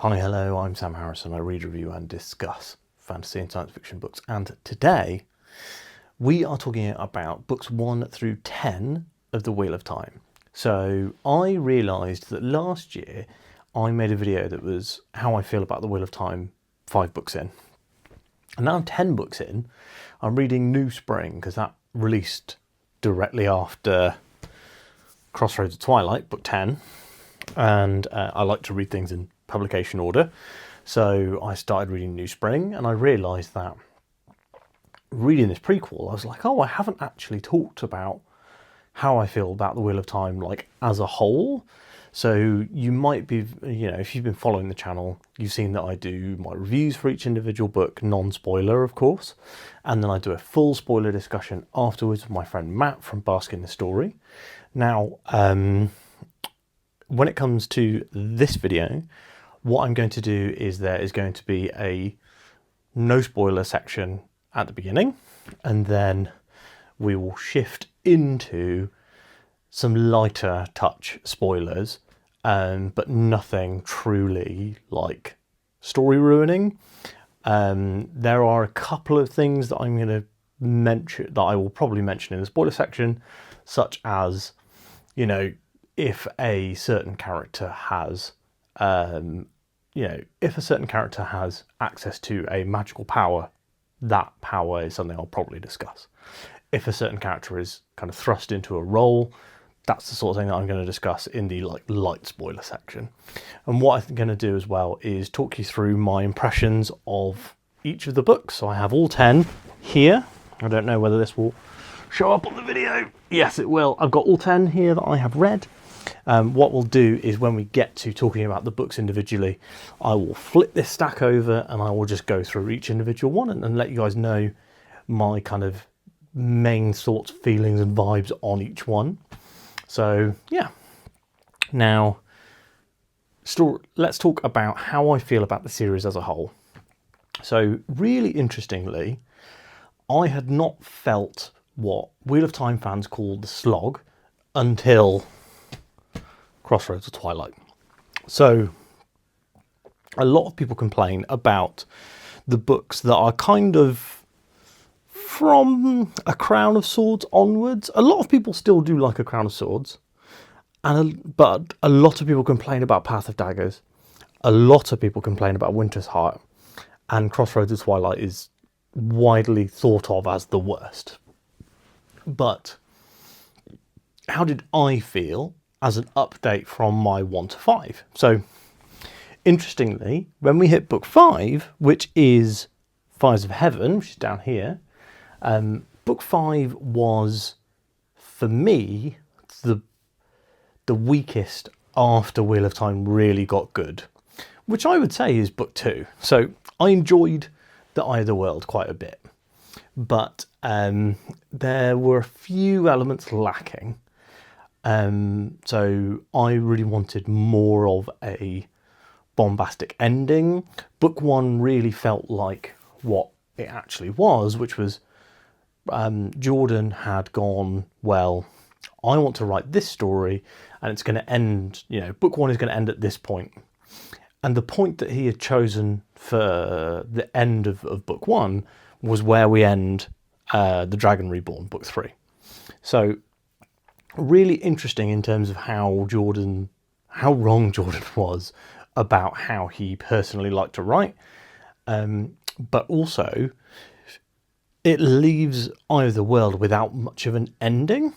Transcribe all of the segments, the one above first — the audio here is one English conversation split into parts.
Hi, hello, I'm Sam Harrison. I read, review and discuss fantasy and science fiction books. And today we are talking about books 1 through 10 of The Wheel of Time. So I realised that last year I made a video that was how I feel about The Wheel of Time 5 books in. And now I'm 10 books in. I'm reading New Spring because that released directly after Crossroads of Twilight, book 10. And I like to read things in publication order, so I started reading New Spring, and I realised that reading this prequel, I was like, oh, I haven't actually talked about how I feel about The Wheel of Time, like, as a whole. So you might be, if you've been following the channel, you've seen that I do my reviews for each individual book, non-spoiler, of course, and then I do a full spoiler discussion afterwards with my friend Matt from Bask in the Story. Now, when it comes to this video, what I'm going to do is there is going to be a no spoiler section at the beginning, and then we will shift into some lighter touch spoilers, but nothing truly like story ruining. There are a couple of things that I'm going to mention, that I will probably mention in the spoiler section, such as, if a certain character has if a certain character has access to a magical power, that power is something I'll probably discuss. If a certain character is kind of thrust into a role, that's the sort of thing that I'm going to discuss in the light spoiler section. And what I'm going to do as well is talk you through my impressions of each of the books. So I have all 10 here. I don't know whether this will show up on the video. Yes, it will. I've got all 10 here that I have read. What we'll do is when we get to talking about the books individually, I will flip this stack over and I will just go through each individual one and let you guys know my kind of main thoughts, feelings and vibes on each one. So yeah, now let's talk about how I feel about the series as a whole. So really interestingly, I had not felt what Wheel of Time fans call the slog until Crossroads of Twilight. So a lot of people complain about the books that are kind of from A Crown of Swords onwards. A lot of people still do like A Crown of Swords, but a lot of people complain about Path of Daggers. A lot of people complain about Winter's Heart, and Crossroads of Twilight is widely thought of as the worst. But how did I feel as an update from my 1 to 5? So interestingly, when we hit book 5, which is Fires of Heaven, which is down here, book 5 was, for me, the weakest after Wheel of Time really got good, which I would say is book 2. So I enjoyed The Eye of the World quite a bit, but there were a few elements lacking. So I really wanted more of a bombastic ending. Book 1 really felt like what it actually was, which was Jordan had gone, well, I want to write this story and it's going to end, book 1 is going to end at this point. And the point that he had chosen for the end of book 1 was where we end The Dragon Reborn, book 3. So really interesting in terms of how wrong Jordan was about how he personally liked to write. But also, it leaves Eye of the World without much of an ending.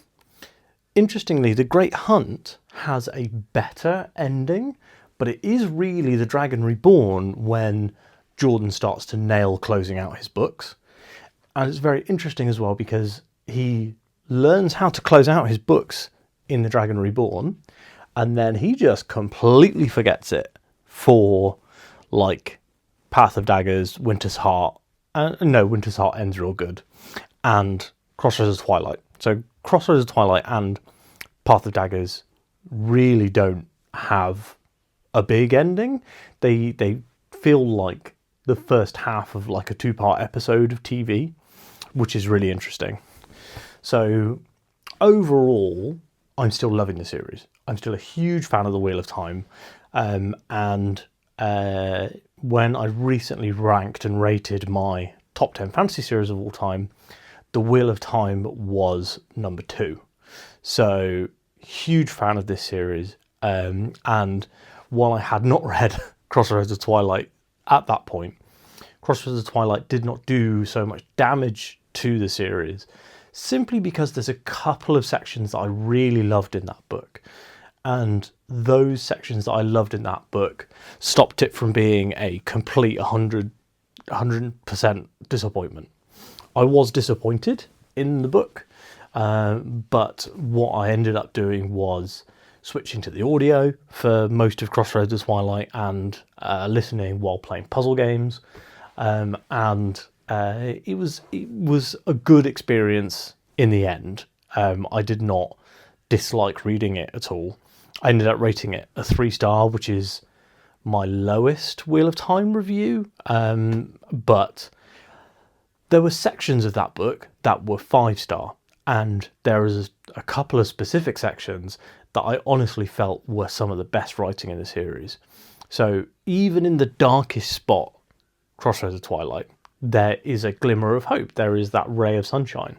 Interestingly, The Great Hunt has a better ending, but it is really The Dragon Reborn when Jordan starts to nail closing out his books. And it's very interesting as well because he learns how to close out his books in The Dragon Reborn, and then he just completely forgets it for Path of Daggers, Winter's Heart. Winter's Heart ends real good, and Crossroads of Twilight. So Crossroads of Twilight and Path of Daggers really don't have a big ending. They feel like the first half of a 2-part episode of TV, which is really interesting. So overall, I'm still loving the series. I'm still a huge fan of The Wheel of Time, and when I recently ranked and rated my top 10 fantasy series of all time, The Wheel of Time was number 2. So, huge fan of this series. And while I had not read Crossroads of Twilight at that point, Crossroads of Twilight did not do so much damage to the series, simply because there's a couple of sections that I really loved in that book. And those sections that I loved in that book stopped it from being a complete 100% disappointment. I was disappointed in the book, but what I ended up doing was switching to the audio for most of Crossroads of Twilight and listening while playing puzzle games. It was a good experience in the end. I did not dislike reading it at all. I ended up rating it a 3-star, which is my lowest Wheel of Time review. But there were sections of that book that were 5-star, and there is a couple of specific sections that I honestly felt were some of the best writing in the series. So even in the darkest spot, Crossroads of Twilight, there is a glimmer of hope. There is that ray of sunshine.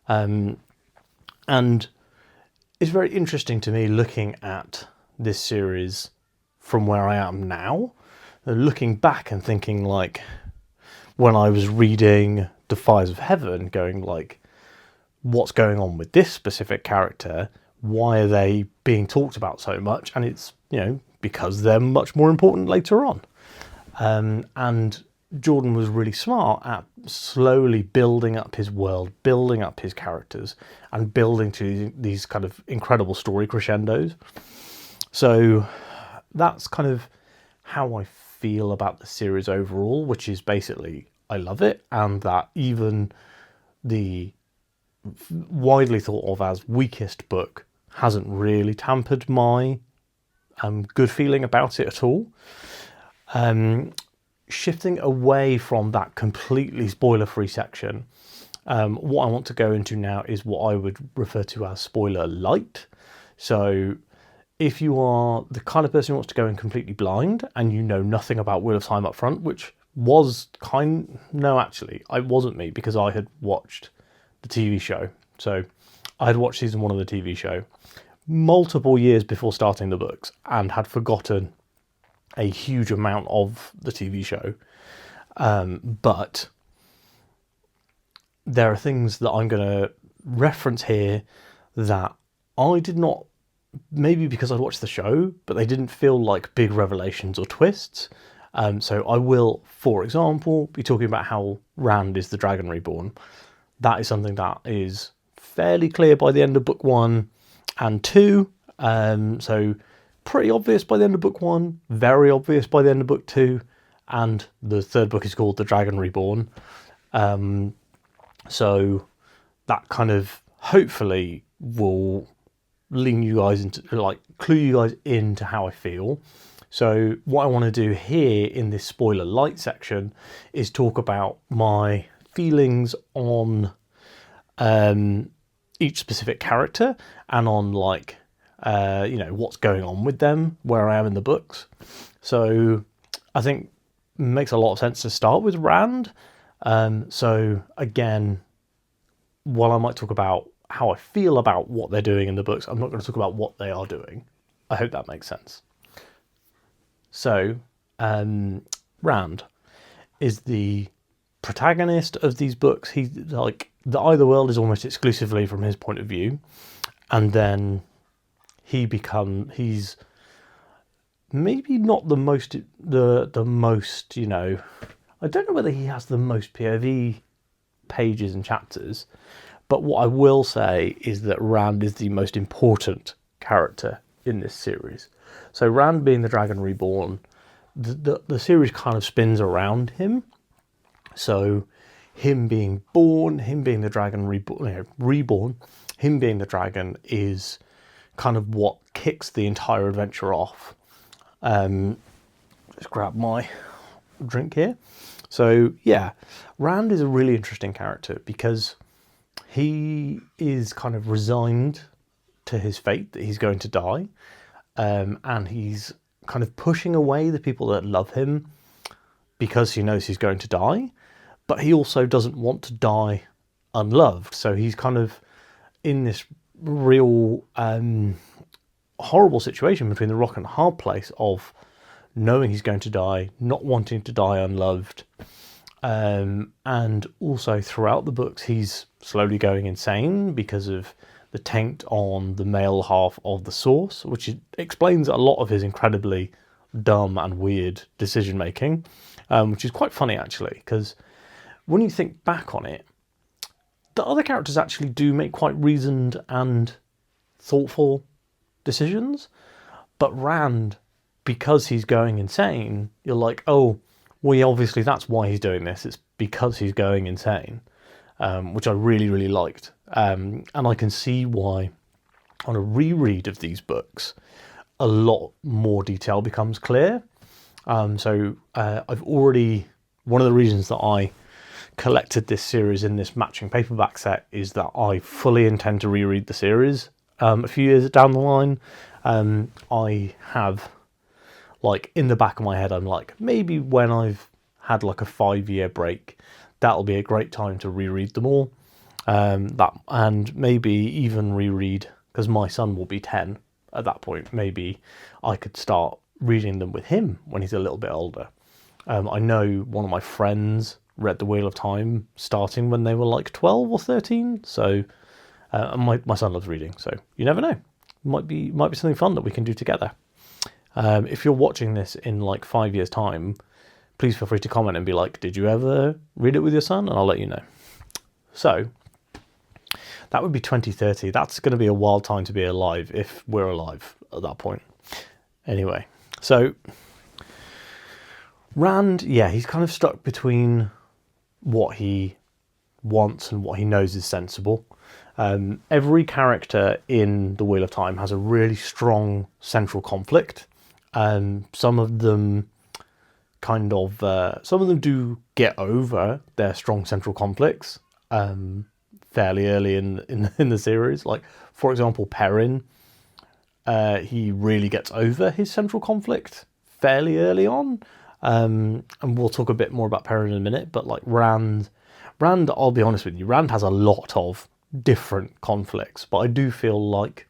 And it's very interesting to me looking at this series from where I am now, looking back and thinking, like, when I was reading The Fires of Heaven, going like, what's going on with this specific character? Why are they being talked about so much? And it's, because they're much more important later on. And Jordan was really smart at slowly building up his world, building up his characters, and building to these kind of incredible story crescendos. So that's kind of how I feel about the series overall, which is basically I love it, and that even the widely thought of as weakest book hasn't really tampered my good feeling about it at all. Shifting away from that completely spoiler-free section, what I want to go into now is what I would refer to as spoiler light. So if you are the kind of person who wants to go in completely blind and you know nothing about Wheel of Time up front, which was it wasn't me, because I had watched the TV show. So I had watched season 1 of the TV show multiple years before starting the books and had forgotten a huge amount of the TV show. But there are things that I'm going to reference here that I did not, maybe because I'd watched the show, but they didn't feel like big revelations or twists. So I will, for example, be talking about how Rand is the Dragon Reborn. That is something that is fairly clear by the end of book 1 and 2. So pretty obvious by the end of book 1, very obvious by the end of book 2, and the third book is called The Dragon Reborn. So that kind of hopefully will lean you guys into, clue you guys into how I feel. So what I want to do here in this spoiler light section is talk about my feelings on each specific character and on what's going on with them, where I am in the books. So I think it makes a lot of sense to start with Rand. So again, while I might talk about how I feel about what they're doing in the books, I'm not going to talk about what they are doing. I hope that makes sense. So Rand is the protagonist of these books. He's like, the Otherworld is almost exclusively from his point of view, and then he's maybe not the most, I don't know whether he has the most POV pages and chapters, but what I will say is that Rand is the most important character in this series. So Rand being the Dragon Reborn, the series kind of spins around him. So him being born, him being the Dragon reborn, him being the dragon is kind of what kicks the entire adventure off. Just grab my drink here. So yeah, Rand is a really interesting character because he is kind of resigned to his fate that he's going to die, and he's kind of pushing away the people that love him because he knows he's going to die, but he also doesn't want to die unloved. So he's kind of in this real horrible situation between the rock and hard place of knowing he's going to die, not wanting to die unloved. And also throughout the books, he's slowly going insane because of the taint on the male half of the Source, which explains a lot of his incredibly dumb and weird decision making, which is quite funny actually, because when you think back on it, the other characters actually do make quite reasoned and thoughtful decisions, but Rand, because he's going insane, you're like, oh, well, yeah, obviously that's why he's doing this. It's because he's going insane, which I really, really liked. And I can see why on a reread of these books, a lot more detail becomes clear. So I've already, one of the reasons that I collected this series in this matching paperback set is that I fully intend to reread the series a few years down the line. I have, like, in the back of my head, I'm like, maybe when I've had like a 5-year break, that'll be a great time to reread them all. And maybe even reread, because my son will be 10 at that point, maybe I could start reading them with him when he's a little bit older. I know one of my friends read The Wheel of Time starting when they were like 12 or 13, so my son loves reading, so you never know. Might be something fun that we can do together. If you're watching this in like 5 years' time, please feel free to comment and be like, did you ever read it with your son? And I'll let you know. So that would be 2030. That's going to be a wild time to be alive, if we're alive at that point. Anyway, so Rand, yeah, he's kind of stuck between what he wants and what he knows is sensible. Every character in The Wheel of Time has a really strong central conflict. Some of them do get over their strong central conflicts fairly early in the series. Like, for example, Perrin, he really gets over his central conflict fairly early on. And we'll talk a bit more about Perrin in a minute, but like Rand, I'll be honest with you, Rand has a lot of different conflicts, but I do feel like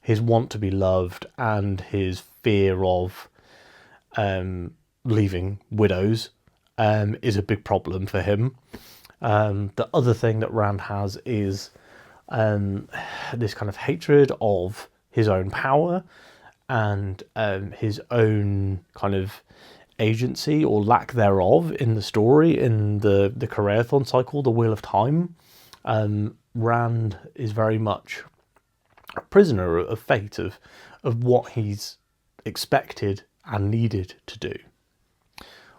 his want to be loved and his fear of leaving widows is a big problem for him. The other thing that Rand has is this kind of hatred of his own power and his own kind of agency or lack thereof in the story, in the Karaethon cycle, the Wheel of Time. Rand is very much a prisoner of fate, of what he's expected and needed to do.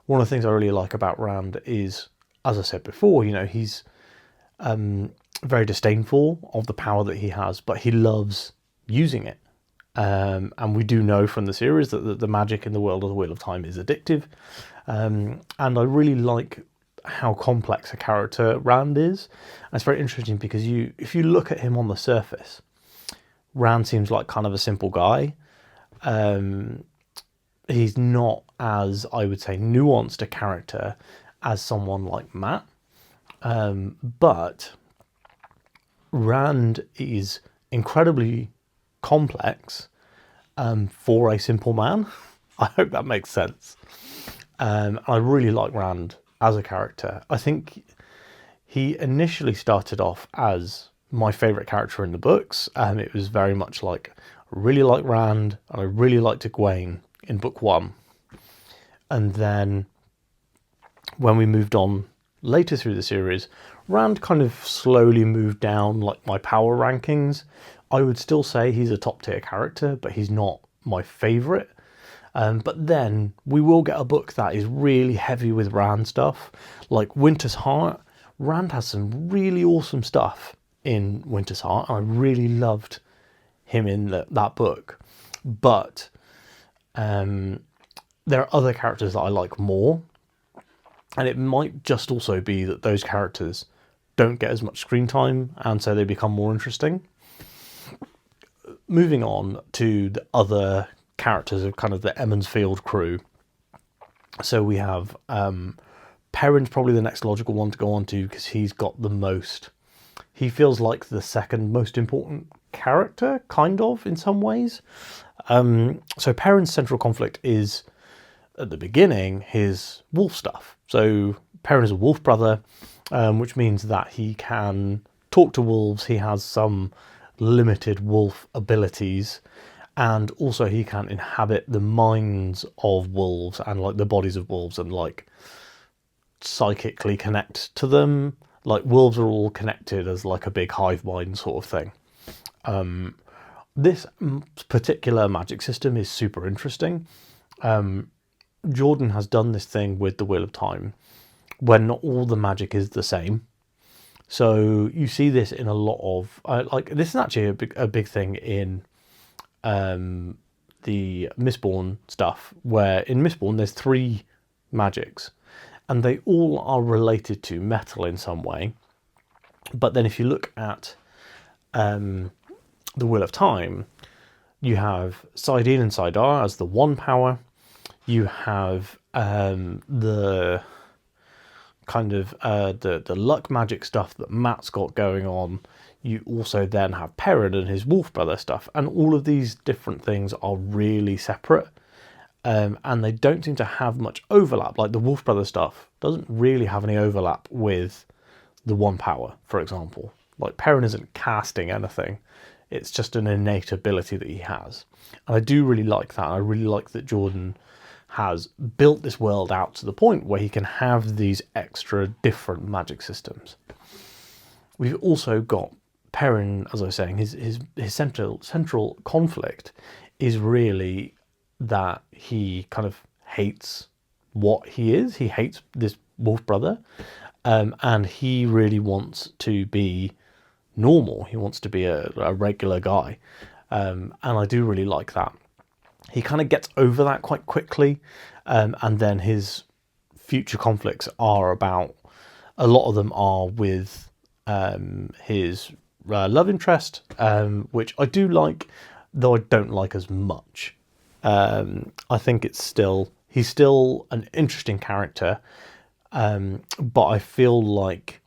One of the things I really like about Rand is, as I said before, you know, he's very disdainful of the power that he has, but he loves using it. And we do know from the series that the magic in the world of the Wheel of Time is addictive. And I really like how complex a character Rand is. And it's very interesting because if you look at him on the surface, Rand seems like kind of a simple guy. He's not as, I would say, nuanced a character as someone like Mat. But Rand is incredibly complex for a simple man. I hope that makes sense. I really like Rand as a character. I think he initially started off as my favourite character in the books. It was very much like, I really like Rand and I really liked Egwene in book 1. And then when we moved on later through the series, Rand kind of slowly moved down like my power rankings. I would still say he's a top tier character, but he's not my favourite. But then we will get a book that is really heavy with Rand stuff, like Winter's Heart. Rand has some really awesome stuff in Winter's Heart, and I really loved him in that book. But there are other characters that I like more, and it might just also be that those characters don't get as much screen time, and so they become more interesting. Moving on to the other characters of kind of the Emond's Field crew. So we have Perrin's probably the next logical one to go on to, because he's got the most... He feels like the second most important character, kind of, in some ways. So Perrin's central conflict is, at the beginning, his wolf stuff. So Perrin is a wolf brother, which means that he can talk to wolves. He has some limited wolf abilities, and also he can inhabit the minds of wolves and like the bodies of wolves and like psychically connect to them. Like wolves are all connected as like a big hive mind sort of thing. This particular magic system is super interesting. Jordan has done this thing with the Wheel of Time where not all the magic is the same. So you see this in a lot of like this is actually a big thing in the Mistborn stuff, where in Mistborn there's 3 magics and they all are related to metal in some way. But then if you look at the Wheel of Time, you have Saidin and Saidar as the 1 power. You have the kind of the luck magic stuff that Matt's got going on. You also then have Perrin and his wolf brother stuff, and all of these different things are really separate, and they don't seem to have much overlap. Like the wolf brother stuff doesn't really have any overlap with the 1 power, for example. Like Perrin isn't casting anything. It's just an innate ability that he has. And I do really like that. I really like that Jordan has built this world out to the point where he can have these extra different magic systems. We've also got Perrin, as I was saying, his central conflict is really that he kind of hates what he is. He hates this wolf brother, and he really wants to be normal. He wants to be a regular guy, and I do really like that. He kind of gets over that quite quickly, and then his future conflicts are about, a lot of them are with his love interest, which I do like, though I don't like as much. I think he's still an interesting character, but I feel like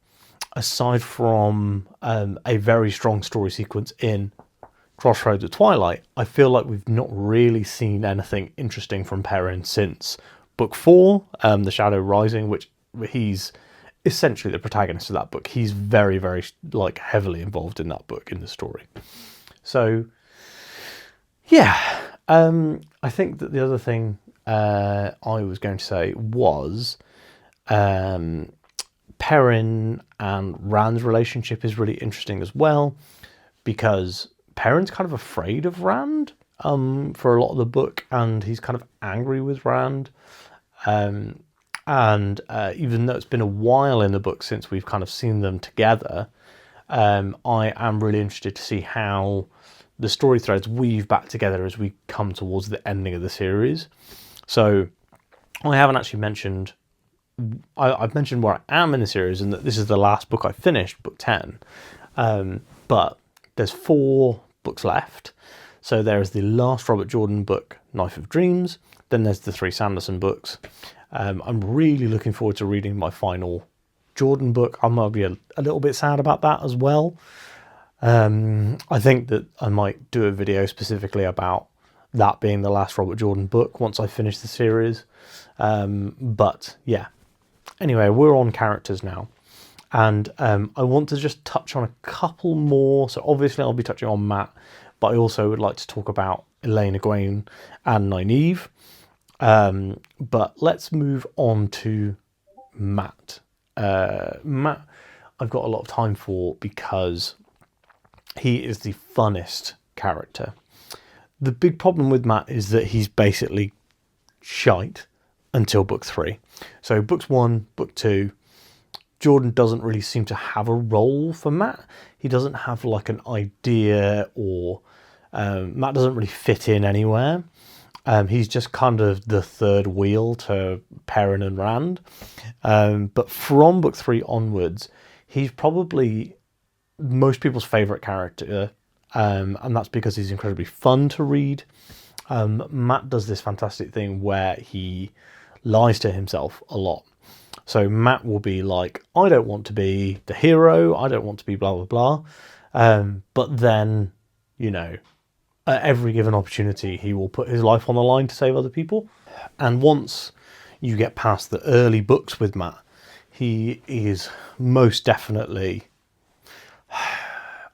aside from a very strong story sequence in Crossroads of Twilight, I feel like we've not really seen anything interesting from Perrin since book 4, The Shadow Rising, which he's essentially the protagonist of that book. He's very, very like heavily involved in that book, in the story. So yeah, I think that the other thing I was going to say was Perrin and Rand's relationship is really interesting as well, because Perrin's kind of afraid of Rand for a lot of the book, and he's kind of angry with Rand. And even though it's been a while in the book since we've kind of seen them together, I am really interested to see how the story threads weave back together as we come towards the ending of the series. So I haven't actually mentioned... I've mentioned where I am in the series, and that this is the last book I finished, book 10. But there's 4 books left. So there's the last Robert Jordan book, Knife of Dreams. Then there's the 3 Sanderson books. I'm really looking forward to reading my final Jordan book. I might be a little bit sad about that as well. I think that I might do a video specifically about that being the last Robert Jordan book once I finish the series. But yeah. Anyway, we're on characters now. And I want to just touch on a couple more. So obviously I'll be touching on Matt, but I also would like to talk about Elaine Egwene and Nynaeve. But let's move on to Matt. Matt, I've got a lot of time for because he is the funnest character. The big problem with Matt is that he's basically shite until book 3. So books 1, book 2, Jordan doesn't really seem to have a role for Matt. He doesn't have like an idea, or Matt doesn't really fit in anywhere. He's just kind of the third wheel to Perrin and Rand. But from book 3 onwards, he's probably most people's favourite character. And that's because he's incredibly fun to read. Matt does this fantastic thing where he lies to himself a lot. So Matt will be like, I don't want to be the hero, I don't want to be blah, blah, blah. But then, you know, at every given opportunity, he will put his life on the line to save other people. And once you get past the early books with Matt, he is most definitely,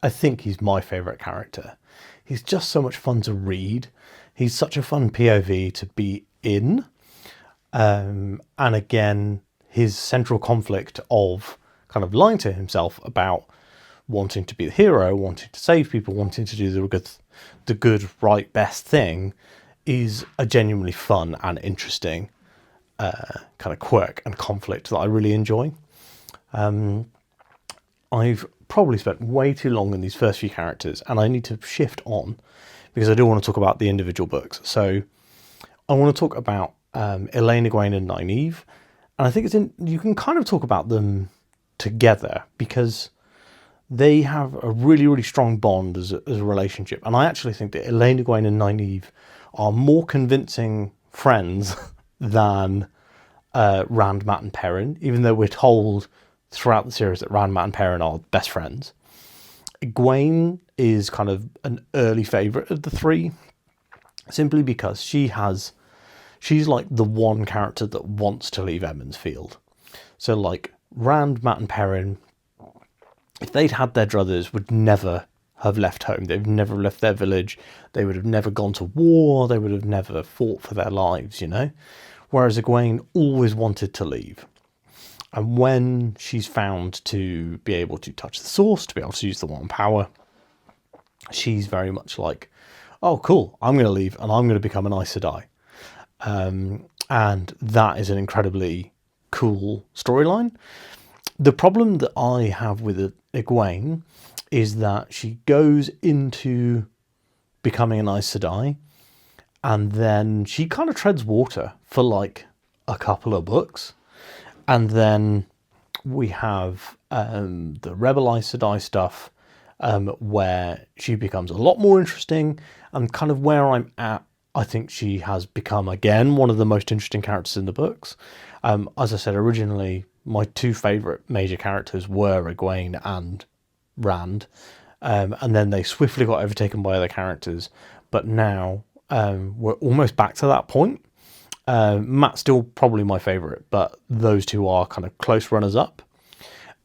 I think he's my favourite character. He's just so much fun to read. He's such a fun POV to be in. And again, his central conflict of kind of lying to himself about wanting to be the hero, wanting to save people, wanting to do the good, right, best thing is a genuinely fun and interesting kind of quirk and conflict that I really enjoy. I've probably spent way too long in these first few characters, and I need to shift on because I do want to talk about the individual books. So I want to talk about Elaine, Egwene and Nynaeve, and I think you can kind of talk about them together because they have a really, really strong bond as a relationship. And I actually think that Elaine, Egwene and Nynaeve are more convincing friends than Rand, Mat and Perrin, even though we're told throughout the series that Rand, Mat and Perrin are best friends. Egwene is kind of an early favourite of the three, simply because she's like the one character that wants to leave Emond's Field. So like Rand, Mat and Perrin, if they'd had their druthers, would never have left home. They've never left their village. They would have never gone to war. They would have never fought for their lives, you know? Whereas Egwene always wanted to leave. And when she's found to be able to touch the source, to be able to use the one power, she's very much like, oh, cool, I'm going to leave and I'm going to become an Aes Sedai. And that is an incredibly cool storyline. The problem that I have with Egwene is that she goes into becoming an Aes Sedai and then she kind of treads water for like a couple of books. And then we have the Rebel Aes Sedai stuff where she becomes a lot more interesting, and kind of where I'm at, I think she has become, again, one of the most interesting characters in the books. As I said originally, my two favourite major characters were Egwene and Rand, and then they swiftly got overtaken by other characters, but now we're almost back to that point. Matt's still probably my favourite, but those two are kind of close runners-up.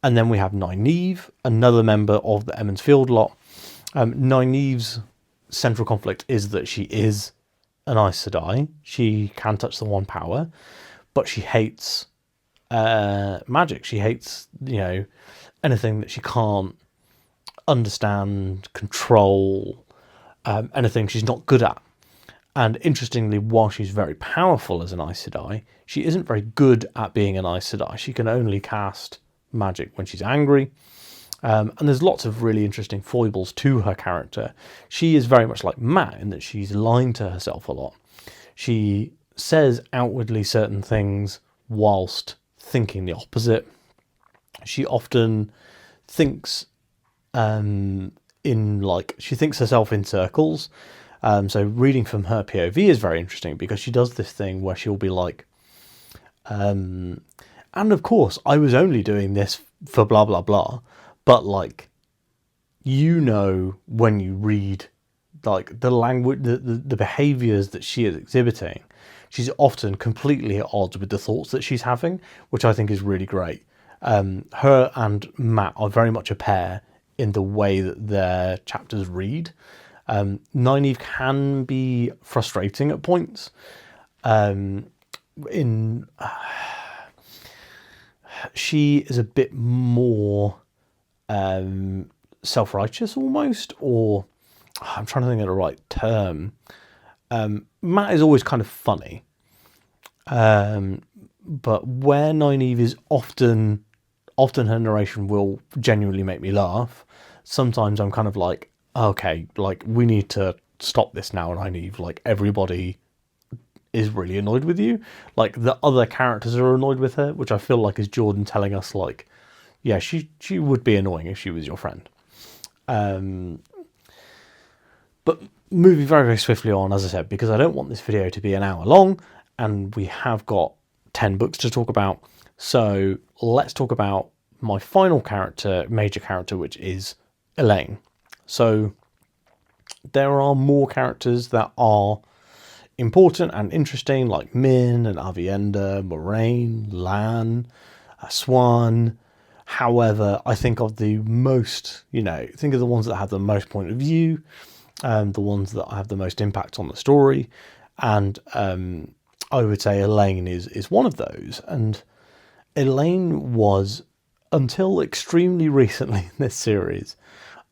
And then we have Nynaeve, another member of the Emond's Field lot. Nynaeve's central conflict is that she is an Aes Sedai. She can touch the one power, but she hates magic. She hates, you know, anything that she can't understand, control, anything she's not good at. And interestingly, while she's very powerful as an Aes Sedai, she isn't very good at being an Aes Sedai. She can only cast magic when she's angry. And there's lots of really interesting foibles to her character. She is very much like Matt in that she's lying to herself a lot. She says outwardly certain things whilst thinking the opposite. She often thinks she thinks herself in circles. So reading from her POV is very interesting because she does this thing where she'll be like, and of course I was only doing this for blah, blah, blah. But like, you know, when you read like the language, the behaviors that she is exhibiting, she's often completely at odds with the thoughts that she's having, which I think is really great. Her and Matt are very much a pair in the way that their chapters read. Nynaeve can be frustrating at points. She is a bit more self-righteous almost, or I'm trying to think of the right term. Matt is always kind of funny. But where Nynaeve is often her narration will genuinely make me laugh. Sometimes I'm kind of like, okay, like we need to stop this now, Nynaeve. Like everybody is really annoyed with you. Like the other characters are annoyed with her, which I feel like is Jordan telling us like, yeah, she would be annoying if she was your friend. But moving very, very swiftly on, as I said, because I don't want this video to be an hour long, and we have got 10 books to talk about. So let's talk about my final character, major character, which is Elaine. So there are more characters that are important and interesting, like Min and Aviendha, Moraine, Lan, Swan. However, I think of the most, think of the ones that have the most point of view, the ones that have the most impact on the story, and I would say Elaine is one of those. And Elaine was, until extremely recently in this series,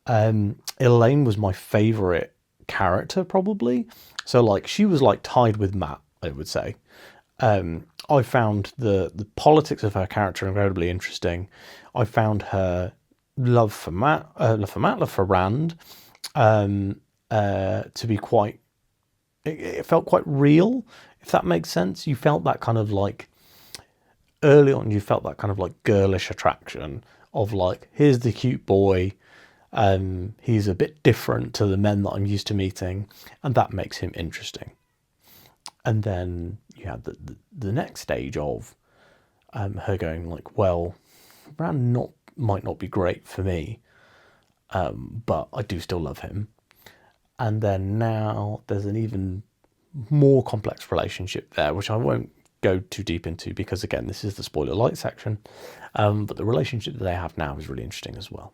Elaine was my favourite character, probably. So, like, she was like tied with Mat, I would say. I found the politics of her character incredibly interesting. I found her love for love for Rand, to be quite. It felt quite real, if that makes sense. You felt that kind of like early on. You felt that kind of like girlish attraction of like, here's the cute boy. He's a bit different to the men that I'm used to meeting, and that makes him interesting. And then you had the next stage of her going like, well, Rand might not be great for me, but I do still love him. And then now there's an even more complex relationship there, which I won't go too deep into because, again, this is the spoiler light section. But the relationship that they have now is really interesting as well.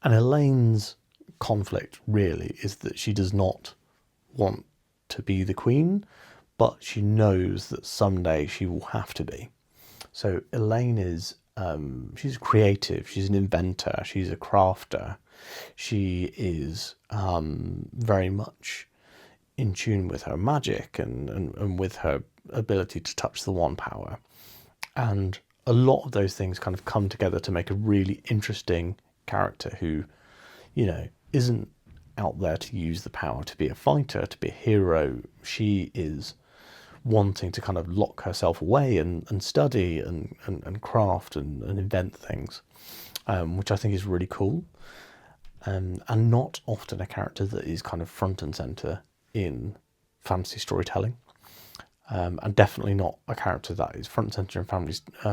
And Elaine's conflict really is that she does not want to be the queen, but she knows that someday she will have to be. So Elaine is, she's creative, she's an inventor, she's a crafter, she is very much in tune with her magic and with her ability to touch the One Power. And a lot of those things kind of come together to make a really interesting character who, isn't out there to use the power to be a fighter, to be a hero. She is wanting to kind of lock herself away and study and craft and invent things, which I think is really cool. And not often a character that is kind of front and centre in fantasy storytelling. And definitely not a character that is front and centre in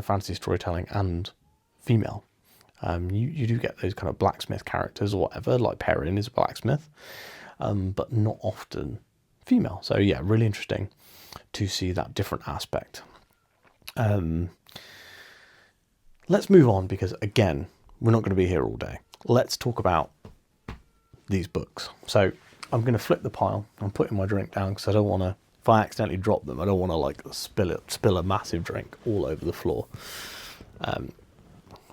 fantasy storytelling and female. You do get those kind of blacksmith characters or whatever, like Perrin is a blacksmith, but not often female. So yeah, really interesting to see that different aspect. Let's move on because, again, we're not going to be here all day. Let's talk about these books. So I'm going to flip the pile. I'm putting my drink down because I don't want to, if I accidentally drop them, I don't want to like spill a massive drink all over the floor.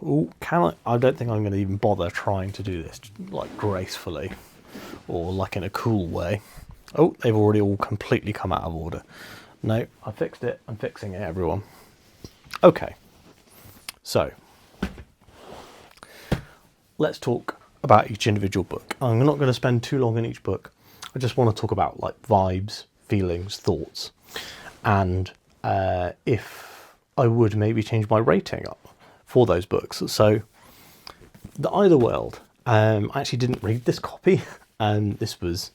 I don't think I'm going to even bother trying to do this like gracefully or like in a cool way. Oh, they've already all completely come out of order. No, I fixed it. I'm fixing it, everyone. Okay. So, let's talk about each individual book. I'm not going to spend too long in each book. I just want to talk about like vibes, feelings, thoughts, and if I would maybe change my rating up for those books. So, The Eye of the World. I actually didn't read this copy, and this was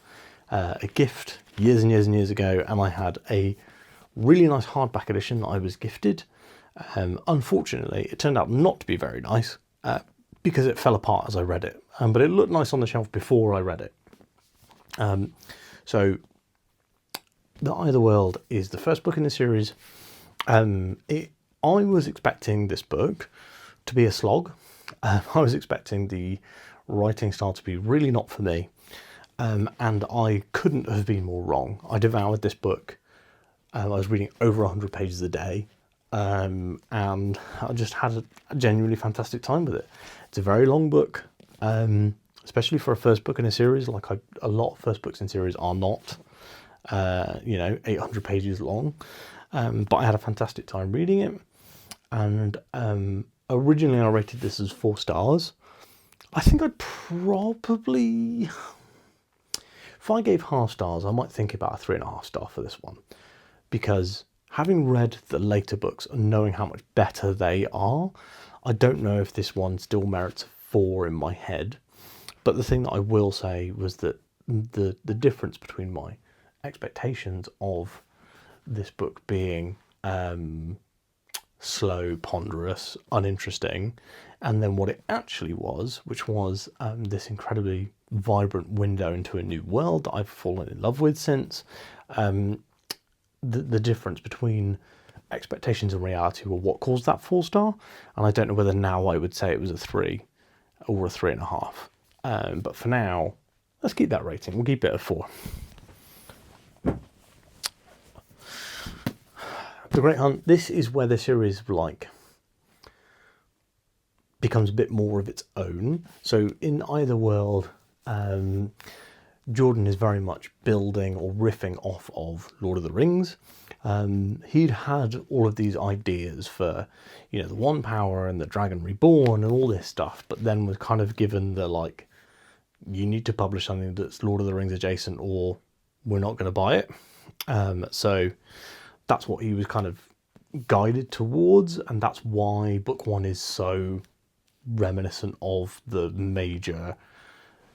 a gift years and years and years ago, and I had a really nice hardback edition that I was gifted. Unfortunately, it turned out not to be very nice because it fell apart as I read it, but it looked nice on the shelf before I read it. So, The Eye of the World is the first book in the series. I was expecting this book to be a slog. I was expecting the writing style to be really not for me. And I couldn't have been more wrong. I devoured this book. I was reading over 100 pages a day. And I just had a genuinely fantastic time with it. It's a very long book, especially for a first book in a series. Like a lot of first books in series are not, 800 pages long. But I had a fantastic time reading it. And originally I rated this as 4 stars. I think I'd probably, if I gave half stars, I might think about a 3.5 star for this one. Because having read the later books and knowing how much better they are, I don't know if this one still merits a 4 in my head. But the thing that I will say was that the difference between my expectations of this book being slow, ponderous, uninteresting, and then what it actually was, which was this incredibly vibrant window into a new world that I've fallen in love with since. The difference between expectations and reality were what caused that 4-star, and I don't know whether now I would say it was a 3 or a 3.5. But for now, let's keep that rating. We'll keep it at 4. The Great Hunt. This is where the series becomes a bit more of its own. So in either world, Jordan is very much building or riffing off of Lord of the Rings. He'd had all of these ideas for, the One Power and the Dragon Reborn and all this stuff, but then was kind of given the you need to publish something that's Lord of the Rings adjacent or we're not going to buy it. So that's what he was kind of guided towards, and that's why book 1 is so reminiscent of the major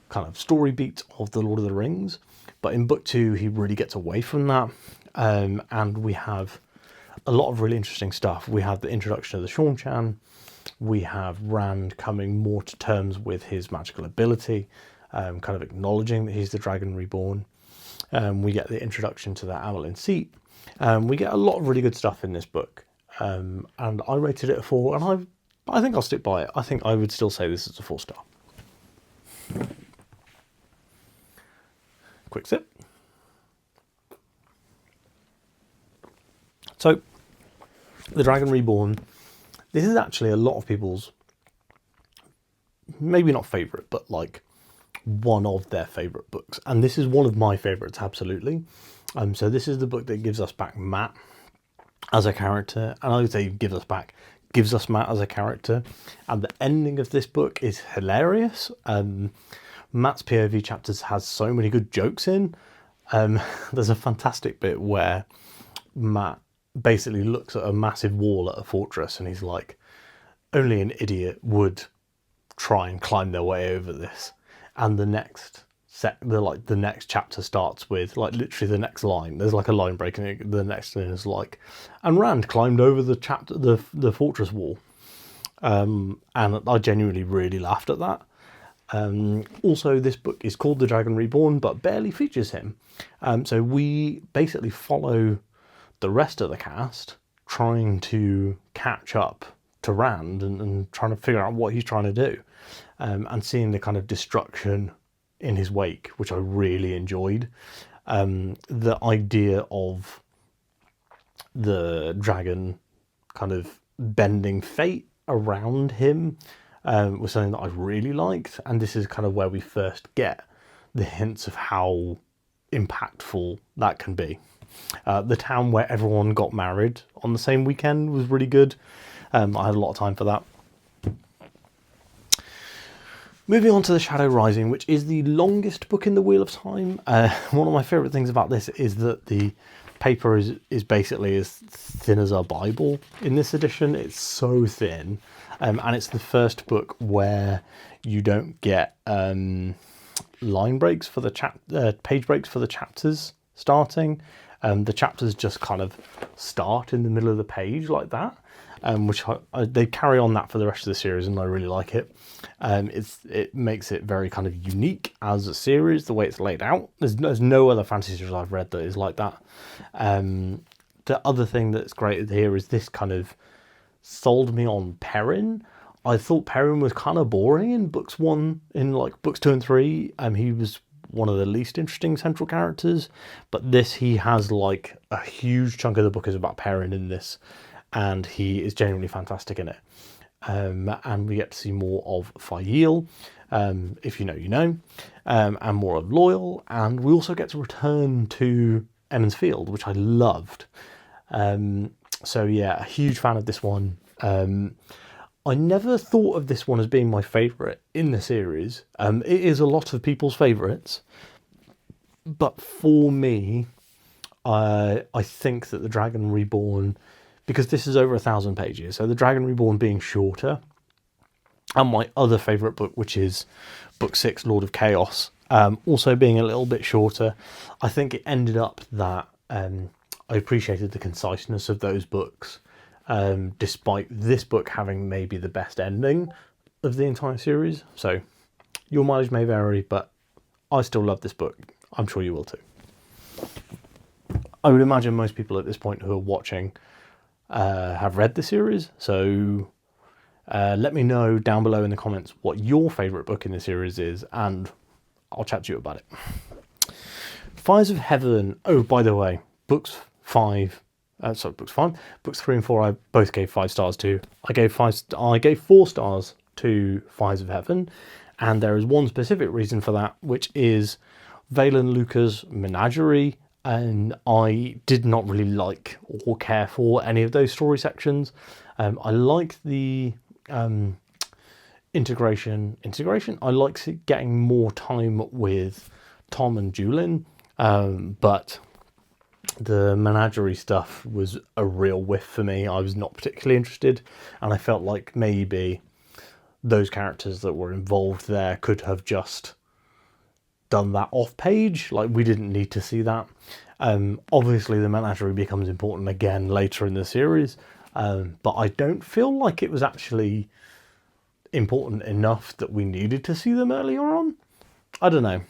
kind of story beats of the Lord of the Rings. But in book 2 he really gets away from that, and we have a lot of really interesting stuff. We have the introduction of the Seanchan, we have Rand coming more to terms with his magical ability, kind of acknowledging that he's the Dragon Reborn. We get the introduction to the Amyrlin Seat. We get a lot of really good stuff in this book, and I rated it a 4, and I think I'll stick by it. I think I would still say this is a 4-star. Quick sip. So, The Dragon Reborn. This is actually a lot of people's, maybe not favourite, but one of their favourite books. And this is one of my favourites, absolutely. So this is the book that gives us back Mat as a character. And I would say gives us Mat as a character. And the ending of this book is hilarious. Mat's POV chapters has so many good jokes in. There's a fantastic bit where Mat basically looks at a massive wall at a fortress and he's like, only an idiot would try and climb their way over this. And the next the next chapter starts with literally the next line. There's a line break, and the next thing is and Rand climbed over the fortress wall. And I genuinely really laughed at that. Also, this book is called The Dragon Reborn, but barely features him. So we basically follow the rest of the cast trying to catch up to Rand and trying to figure out what he's trying to do, and seeing the kind of destruction in his wake, which I really enjoyed. The idea of the dragon kind of bending fate around him was something that I really liked, and this is kind of where we first get the hints of how impactful that can be. The town where everyone got married on the same weekend was really good. I had a lot of time for that. Moving on to The Shadow Rising, which is the longest book in the Wheel of Time. One of my favourite things about this is that the paper is basically as thin as a Bible in this edition. It's so thin, and it's the first book where you don't get line breaks for the page breaks for the chapters starting. The chapters just kind of start in the middle of the page like that, which they carry on that for the rest of the series, and I really like it. It makes it very kind of unique as a series, the way it's laid out. There's no other fantasy series I've read that is like that. The other thing that's great here is this kind of sold me on Perrin. I thought Perrin was kind of boring in books 2 and 3. He was one of the least interesting central characters, but he has a huge chunk of the book is about Perrin in this, and he is genuinely fantastic in it. And we get to see more of Faile, if you know, you know, and more of Loial, and we also get to return to Emond's Field, which I loved. So yeah, a huge fan of this one. I never thought of this one as being my favourite in the series. It is a lot of people's favourites, but for me, I think that The Dragon Reborn, because this is over 1,000 pages, so The Dragon Reborn being shorter And my other favourite book, which is book 6, Lord of Chaos, also being a little bit shorter. I think it ended up that I appreciated the conciseness of those books, despite this book having maybe the best ending of the entire series. So your mileage may vary, but I still love this book. I'm sure you will too. I would imagine most people at this point who are watching have read the series, so let me know down below in the comments what your favourite book in the series is, and I'll chat to you about it. Fires of Heaven. Oh, by the way, books 3 and 4 I both gave 5 stars to. I gave 4 stars to Fires of Heaven, and there is one specific reason for that, which is Valen Luca's Menagerie, and I did not really like or care for any of those story sections. I liked the integration. I liked getting more time with Tom and Julin, but the Menagerie stuff was a real whiff for me. I was not particularly interested, and I felt like maybe those characters that were involved there could have just done that off page. Like, we didn't need to see that. Obviously the Menagerie becomes important again later in the series, but I don't feel like it was actually important enough that we needed to see them earlier on. I don't know.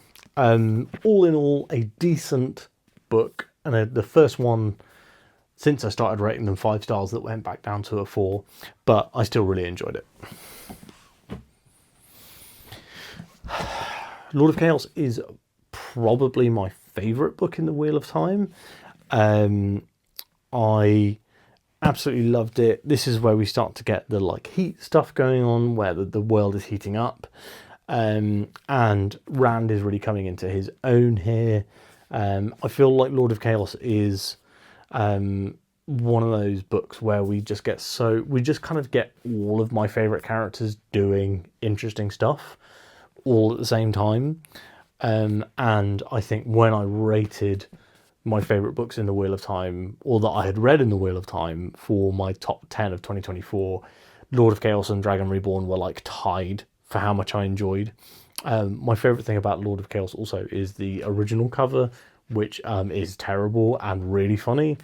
All in all, a decent book, and the first one since I started rating them 5 stars that went back down to a 4, but I still really enjoyed it. Lord of Chaos is probably my favourite book in the Wheel of Time. I absolutely loved it. This is where we start to get the heat stuff going on, where the world is heating up, and Rand is really coming into his own here. I feel like Lord of Chaos is one of those books where we just kind of get all of my favourite characters doing interesting stuff all at the same time. And I think when I rated my favourite books in the Wheel of Time, or that I had read in the Wheel of Time for my top 10 of 2024, Lord of Chaos and Dragon Reborn were tied for how much I enjoyed. My favourite thing about Lord of Chaos also is the original cover, which is terrible and really funny,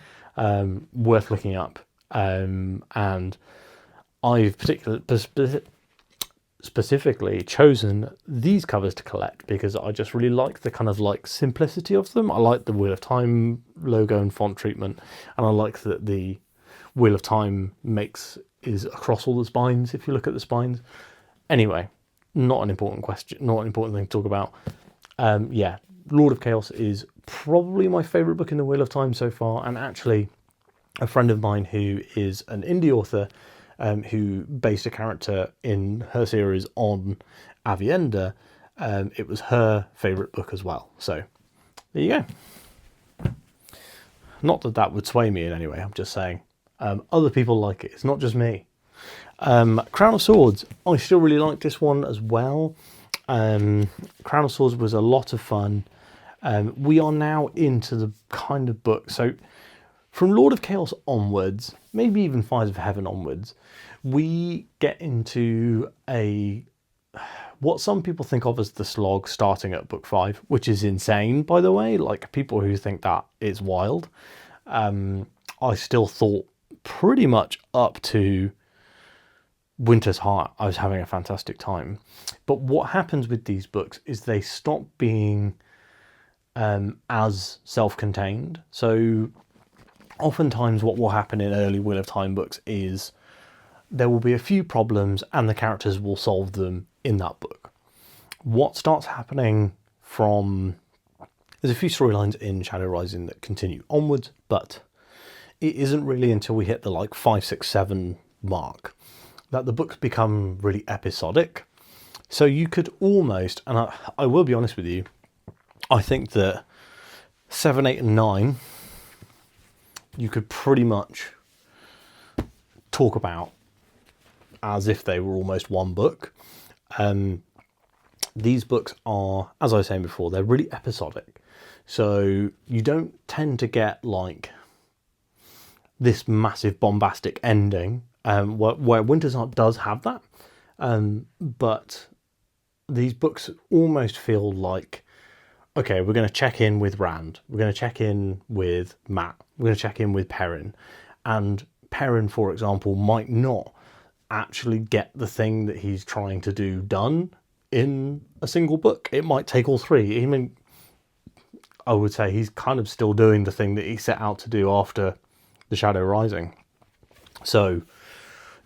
worth looking up. And I've specifically chosen these covers to collect because I just really like the kind of simplicity of them. I like the Wheel of Time logo and font treatment, and I like that the Wheel of Time is across all the spines if you look at the spines. Anyway, not an important thing to talk about. Yeah, Lord of Chaos is probably my favourite book in the Wheel of Time so far, and actually a friend of mine who is an indie author who based a character in her series on Avienda, it was her favourite book as well. So there you go. Not that would sway me in any way, I'm just saying other people like it. It's not just me. Crown of Swords, I still really like this one as well. Crown of Swords was a lot of fun. We are now into the kind of book, so from Lord of Chaos onwards, maybe even Fires of Heaven onwards, we get into what some people think of as the slog starting at book 5, which is insane, by the way. People who think that is wild. I still thought pretty much up to Winter's Heart I was having a fantastic time. But what happens with these books is they stop being as self-contained. So oftentimes what will happen in early Wheel of Time books is there will be a few problems and the characters will solve them in that book. What starts happening there's a few storylines in Shadow Rising that continue onwards, but it isn't really until we hit the 5, 6, 7 mark that the books become really episodic. So you could almost, and I will be honest with you, I think that 7, 8 and 9 you could pretty much talk about as if they were almost one book. These books are, as I was saying before, they're really episodic. So you don't tend to get this massive bombastic ending, where Winter's Heart does have that. But these books almost feel like, okay, we're going to check in with Rand, we're going to check in with Mat, we're going to check in with Perrin. And Perrin, for example, might not actually get the thing that he's trying to do done in a single book. It might take all three. I mean, I would say he's kind of still doing the thing that he set out to do after The Shadow Rising. So,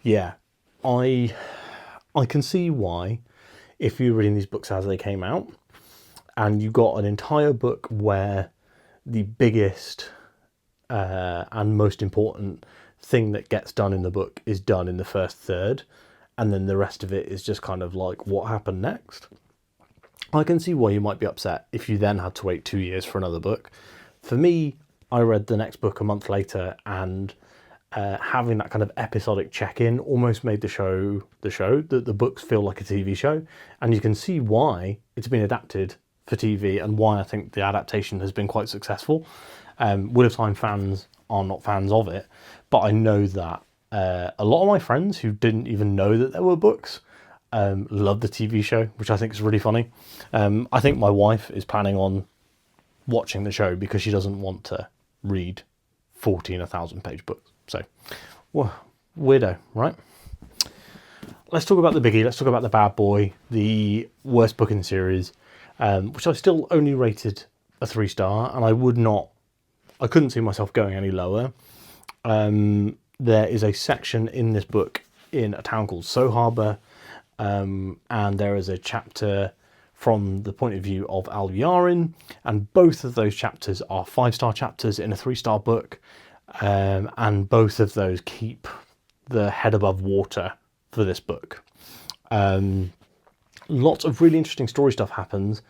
yeah, I can see why, if you're reading these books as they came out, and you got an entire book where the biggest and most important thing that gets done in the book is done in the first third, and then the rest of it is just kind of like, what happened next? I can see why you might be upset if you then had to wait 2 years for another book. For me, I read the next book a month later, and having that kind of episodic check-in almost made the show, that the books feel like a TV show. And you can see why it's been adapted for TV and why I think the adaptation has been quite successful. Wheel of Time fans are not fans of it, but I know that a lot of my friends who didn't even know that there were books love the TV show, which I think is really funny. I think my wife is planning on watching the show because she doesn't want to read 14 1,000-page books. So, well, weirdo, right? Let's talk about the biggie. Let's talk about The Bad Boy, the worst book in the series, which I still only rated a 3-star, and I couldn't see myself going any lower. There is a section in this book in a town called Soul Harbour, and there is a chapter from the point of view of Al Yarin, and both of those chapters are 5-star chapters in a 3-star book, and both of those keep the head above water for this book. Lots of really interesting story stuff happens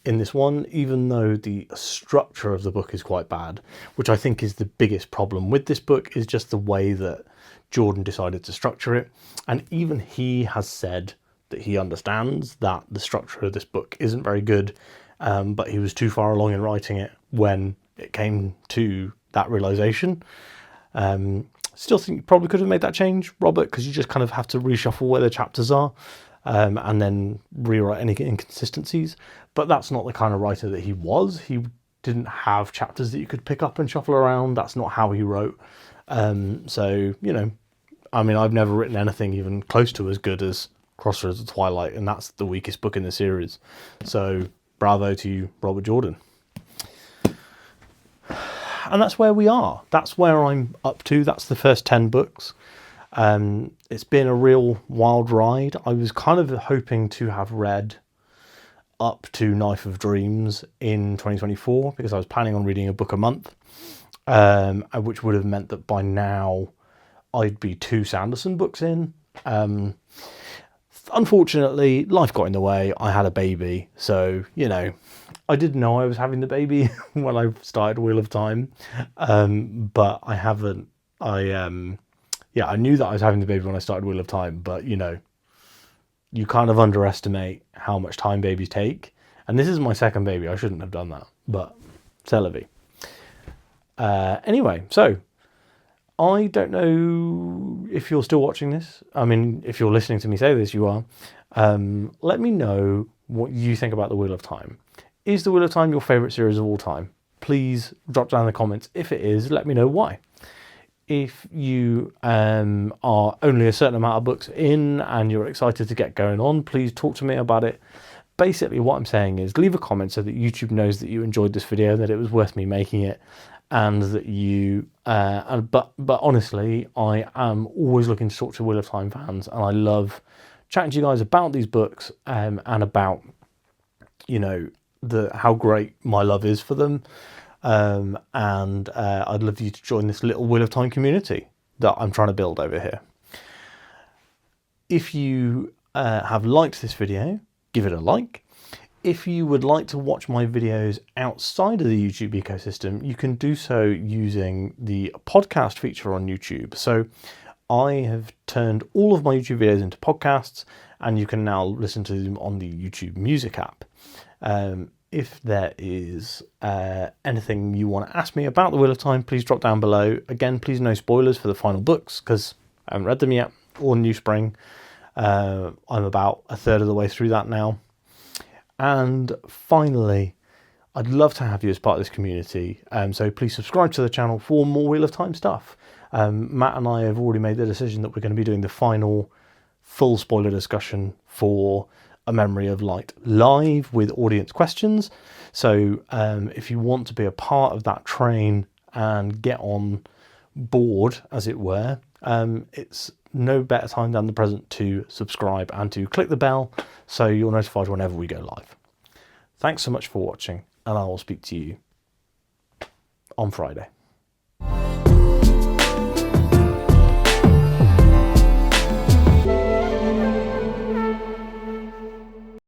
in this one, even though the structure of the book is quite bad, which I think is the biggest problem with this book, is just the way that Jordan decided to structure it. And even he has said that he understands that the structure of this book isn't very good, but he was too far along in writing it when it came to that realization. Still think you probably could have made that change, Robert, because you just kind of have to reshuffle where the chapters are, and then rewrite any inconsistencies. But that's not the kind of writer that he was. He didn't have chapters that you could pick up and shuffle around. That's not how he wrote. So, you know, I mean, I've never written anything even close to as good as Crossroads of Twilight, and that's the weakest book in the series. So, bravo to you, Robert Jordan. And that's where we are. That's where I'm up to. That's the first 10 books. It's been a real wild ride. I was kind of hoping to have read up to Knife of Dreams in 2024 because I was planning on reading a book a month, which would have meant that by now I'd be 2 Sanderson books in. Unfortunately, life got in the way. I had a baby, so, you know, I didn't know I was having the baby when I started Wheel of Time, but I haven't. I knew that I was having the baby when I started Wheel of Time, but, you know, you kind of underestimate how much time babies take. And this is my second baby. I shouldn't have done that, but c'est la vie. Anyway, so I don't know if you're still watching this. I mean, if you're listening to me say this, you are. Let me know what you think about the Wheel of Time. Is the Wheel of Time your favourite series of all time? Please drop down in the comments. If it is, let me know why. If you are only a certain amount of books in and you're excited to get going on, please talk to me about it. Basically, what I'm saying is leave a comment so that YouTube knows that you enjoyed this video, that it was worth me making it, and that you... But honestly, I am always looking to talk to Wheel of Time fans, and I love chatting to you guys about these books and about, you know, how great my love is for them. And I'd love you to join this little Wheel of Time community that I'm trying to build over here. If you have liked this video, give it a like. If you would like to watch my videos outside of the YouTube ecosystem, you can do so using the podcast feature on YouTube. So I have turned all of my YouTube videos into podcasts, and you can now listen to them on the YouTube Music app. If there is anything you want to ask me about the Wheel of Time, please drop down below. Again, please no spoilers for the final books because I haven't read them yet, or New Spring. I'm about a third of the way through that now. And finally, I'd love to have you as part of this community. So please subscribe to the channel for more Wheel of Time stuff. Matt and I have already made the decision that we're going to be doing the final full spoiler discussion for A Memory of Light live with audience questions. So if you want to be a part of that train and get on board, as it were, it's no better time than the present to subscribe and to click the bell so you're notified whenever we go live. Thanks so much for watching, and I will speak to you on Friday.